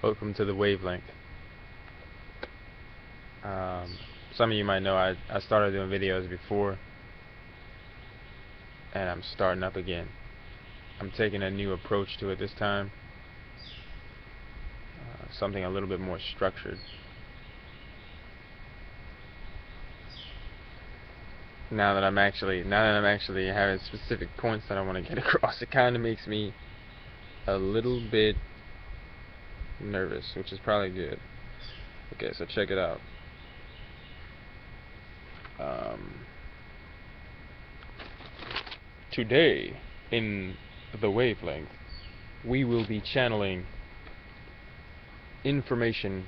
Welcome to the wavelength. Some of you might know I started doing videos before, and I'm starting up again. I'm taking a new approach to it this time, something a little bit more structured. Now that I'm actually having specific points that I want to get across, it kind of makes me a little bit nervous, which is probably good. Okay, so check it out. Today, in the wavelength, we will be channeling information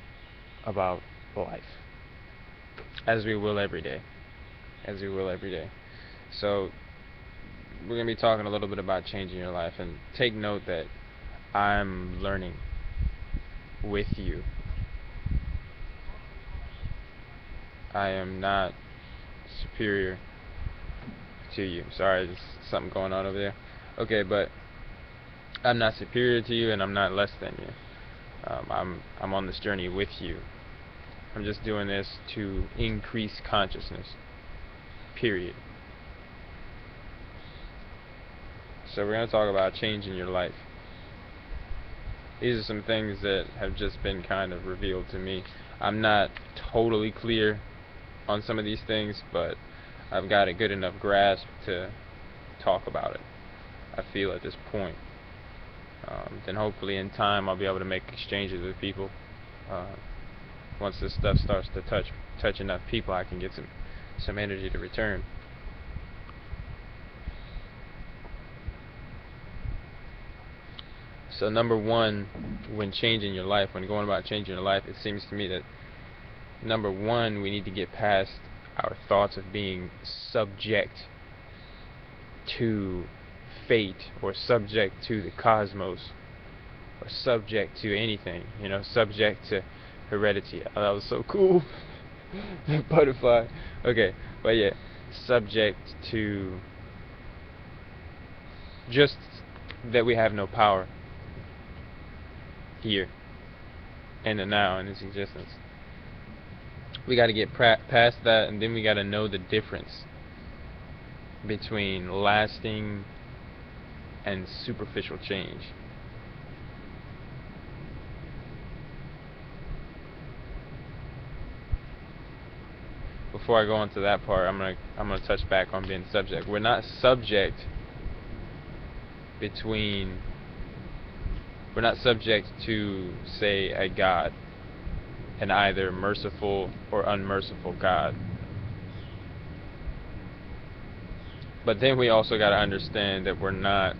about life, as we will every day. So, we're going to be talking a little bit about changing your life, and take note that I'm learning with you. I am not superior to you. Sorry, there's something going on over there. Okay, but I'm not superior to you, and I'm not less than you. I'm on this journey with you. I'm just doing this to increase consciousness. Period. So we're going to talk about changing your life. These are some things that have just been kind of revealed to me. I'm not totally clear on some of these things, but I've got a good enough grasp to talk about it, I feel, at this point. Then hopefully in time I'll be able to make exchanges with people. Once this stuff starts to touch enough people, I can get some energy to return. So number one, when changing your life, when going about changing your life, it seems to me that number one, we need to get past our thoughts of being subject to fate, or subject to the cosmos, or subject to anything, subject to heredity. Oh, that was so cool. Butterfly. Okay, but yeah, subject to just that we have no power here in the now, in this existence. We got to get past that, and then we got to know the difference between lasting and superficial change. Before I go into that part, I'm gonna touch back on being subject. We're not subject we're not subject to, say, a God, an either merciful or unmerciful God. But then we also got to understand that we're not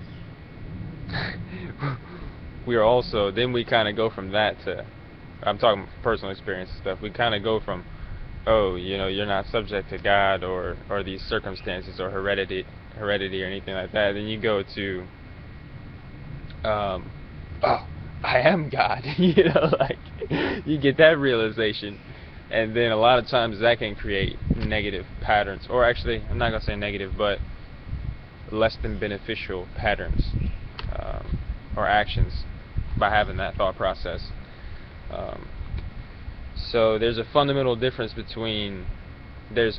we are also, then we kind of go from that to, I'm talking personal experience and stuff, we kind of go from, oh, you're not subject to God or these circumstances or heredity or anything like that. Then you go to, oh, I am God. Like, you get that realization, and then a lot of times that can create negative patterns, or actually, I'm not gonna say negative, but less than beneficial patterns, or actions, by having that thought process. So there's a fundamental difference between, there's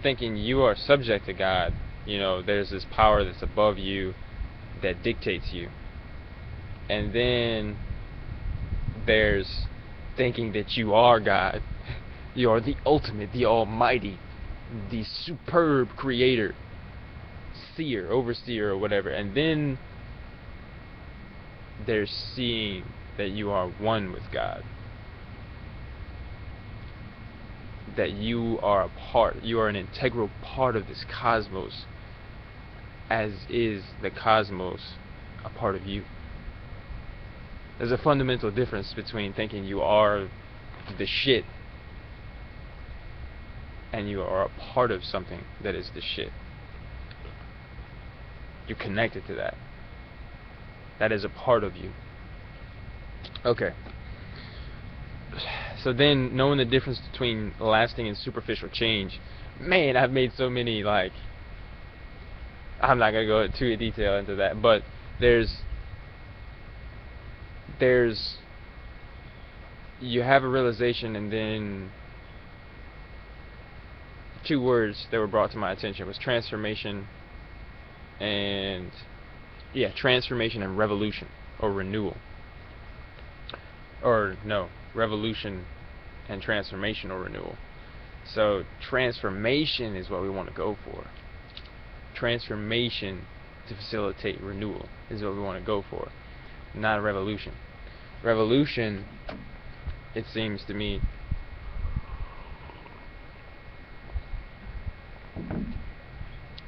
thinking you are subject to God. There's this power that's above you that dictates you. And then there's thinking that you are God. You are the ultimate, the almighty, the superb creator, seer, overseer, or whatever. And then there's seeing that you are one with God. That you are an integral part of this cosmos, as is the cosmos a part of you. There's a fundamental difference between thinking you are the shit and you are a part of something that is the shit. You're connected to that. That is a part of you. Okay. So then, knowing the difference between lasting and superficial change, man, I've made so many, I'm not going to go too in detail into that, but there's you have a realization, and then two words that were brought to my attention was transformation and transformation and revolution, or renewal. Or no, revolution and transformation or renewal. So transformation is what we want to go for. Transformation to facilitate renewal is what we want to go for, not a revolution. Revolution, it seems to me,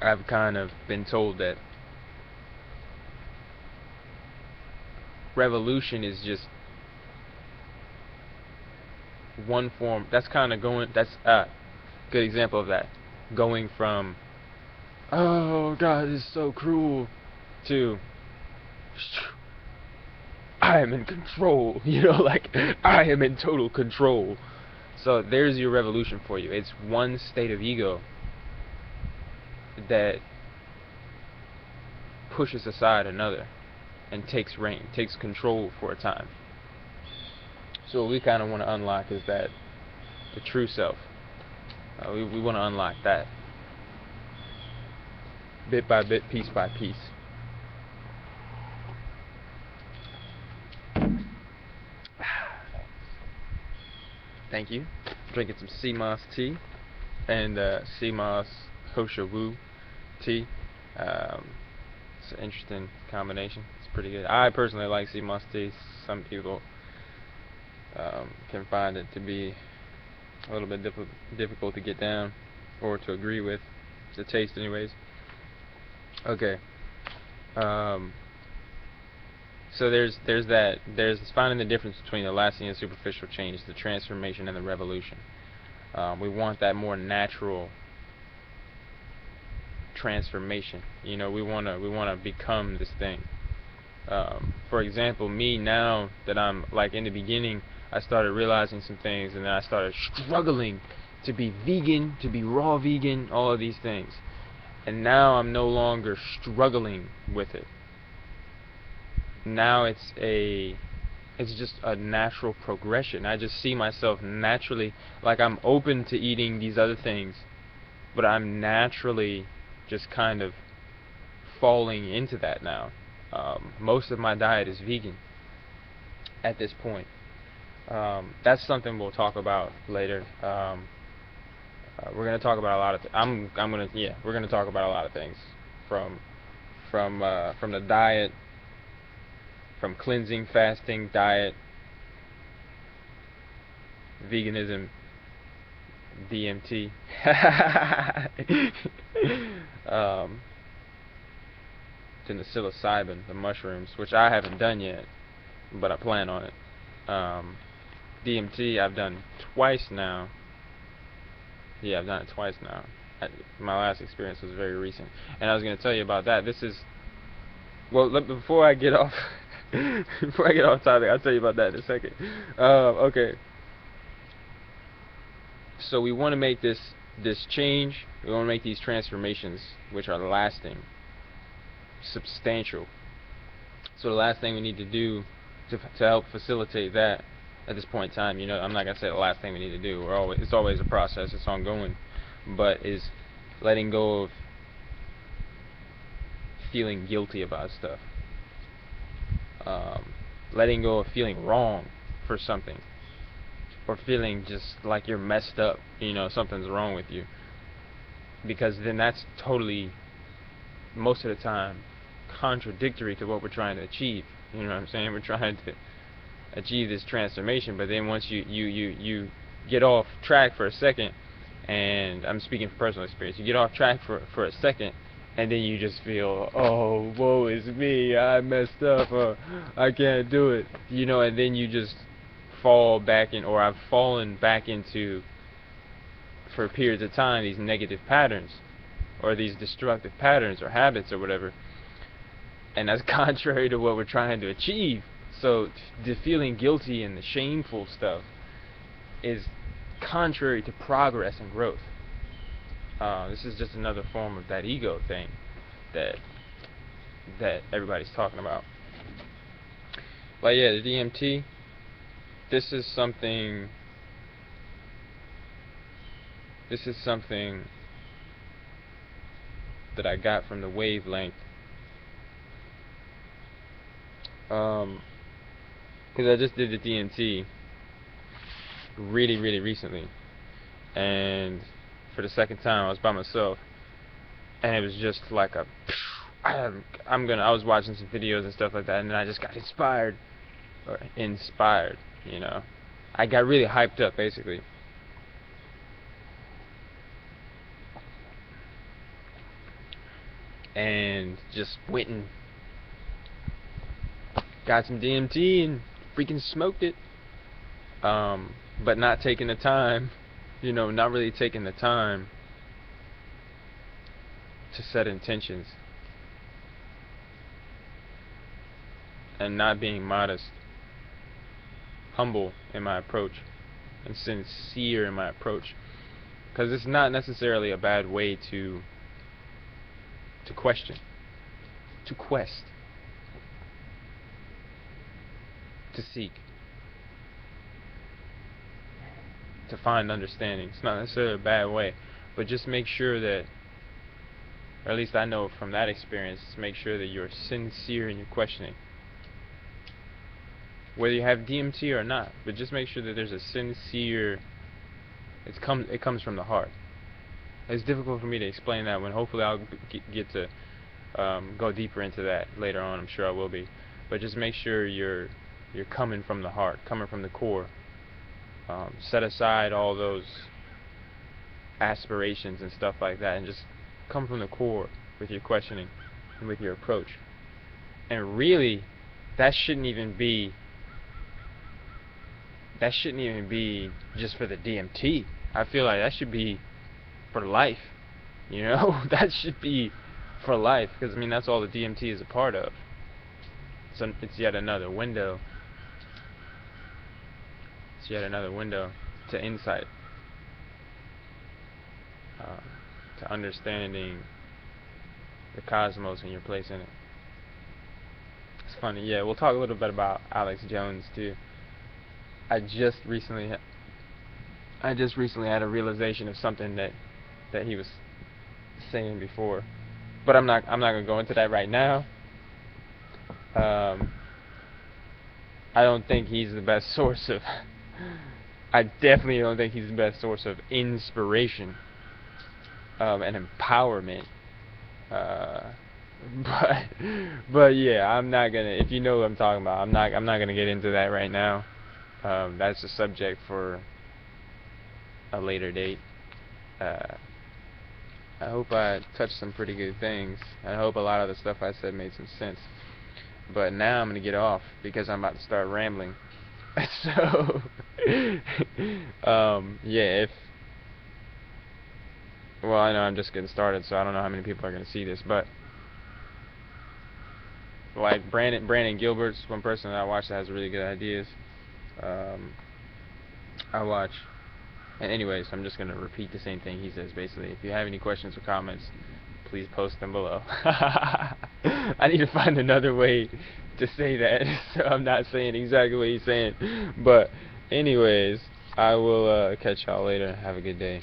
I've kind of been told that revolution is just one form. That's kind of going, that's a good example of that. Going from, oh God, this is so cruel, to, I am in control, you know, like, I am in total control. So there's your revolution for you. It's one state of ego that pushes aside another and takes reign, takes control for a time. So what we kind of want to unlock is that, the true self. We want to unlock that, bit by bit, piece by piece. Thank you. Drinking some sea moss tea and sea moss Hosha Wu tea. It's an interesting combination. It's pretty good. I personally like sea moss tea. Some people can find it to be a little bit difficult to get down or to agree with the taste, anyways. Okay. So there's finding the difference between the lasting and superficial change, the transformation and the revolution. We want that more natural transformation. You know, we wanna become this thing. For example, me, now that I'm like in the beginning, I started realizing some things, and then I started struggling to be vegan, to be raw vegan, all of these things. And now I'm no longer struggling with it. Now it's just a natural progression. I just see myself naturally, like I'm open to eating these other things, but I'm naturally just kind of falling into that now. Most of my diet is vegan at this point. That's something we'll talk about later. We're gonna talk about a lot of. We're gonna talk about a lot of things, from the diet, from cleansing, fasting, diet, veganism, DMT, to the psilocybin, the mushrooms, which I haven't done yet, but I plan on it. DMT I've done twice now. Yeah, I've done it twice now. My last experience was very recent, and I was going to tell you about that. This is, well, before I get off before I get off topic, I'll tell you about that in a second. Okay. So we want to make this change. We want to make these transformations, which are lasting, substantial. So the last thing we need to do to help facilitate that at this point in time, you know, I'm not gonna say the last thing we need to do. It's always a process. It's ongoing, but is letting go of feeling guilty about stuff. Letting go of feeling wrong for something, or feeling just like you're messed up. You know, something's wrong with you, because then that's totally, most of the time, contradictory to what we're trying to achieve. You know what I'm saying? We're trying to achieve this transformation, but then once you get off track for a second, and I'm speaking from personal experience, you get off track for a second, and then you just feel, oh, woe is me, I messed up, I can't do it, you know, and then you just fall back in, or I've fallen back into, for periods of time, these negative patterns, or these destructive patterns, or habits, or whatever. And that's contrary to what we're trying to achieve. So the feeling guilty and the shameful stuff is contrary to progress and growth. This is just another form of that ego thing that everybody's talking about. But yeah, the DMT, this is something that I got from the wavelength. Because I just did the DMT really, really recently, and for the second time I was by myself, and it was just like a I was watching some videos and stuff like that, and then I just got inspired, you know. I got really hyped up, basically. And just went and got some DMT and freaking smoked it. But not taking the time, you know, not really taking the time to set intentions. And not being modest, humble in my approach, and sincere in my approach. Because it's not necessarily a bad way to question, to quest, to seek, to find understanding. It's not necessarily a bad way, but just make sure that, or at least I know from that experience, make sure that you're sincere in your questioning. Whether you have DMT or not, but just make sure that there's a sincere, it comes from the heart. It's difficult for me to explain that when hopefully I'll get to go deeper into that later on. I'm sure I will be. But just make sure you're coming from the heart, coming from the core. Set aside all those aspirations and stuff like that, and just come from the core with your questioning and with your approach. And really, that shouldn't even be just for the DMT. I feel like that should be for life, you know. That should be for life, because I mean that's all the DMT is a part of. So it's yet another window. It's yet another window to insight, to understanding the cosmos and your place in it. It's funny, yeah. We'll talk a little bit about Alex Jones too. I just recently had a realization of something that he was saying before, but I'm not gonna go into that right now. I don't think he's the best source of I definitely don't think he's the best source of inspiration and empowerment. But yeah, I'm not gonna, if you know what I'm talking about, I'm not gonna get into that right now. That's a subject for a later date. I hope I touched some pretty good things. I hope a lot of the stuff I said made some sense. But now I'm gonna get off because I'm about to start rambling. So yeah, well, I know I'm just getting started, so I don't know how many people are gonna see this, but like Brandon Gilbert's one person that I watch that has really good ideas. I watch, and anyways, I'm just gonna repeat the same thing he says. Basically, if you have any questions or comments, please post them below. I need to find another way to say that, so I'm not saying exactly what he's saying. But anyways, I will catch y'all later. Have a good day.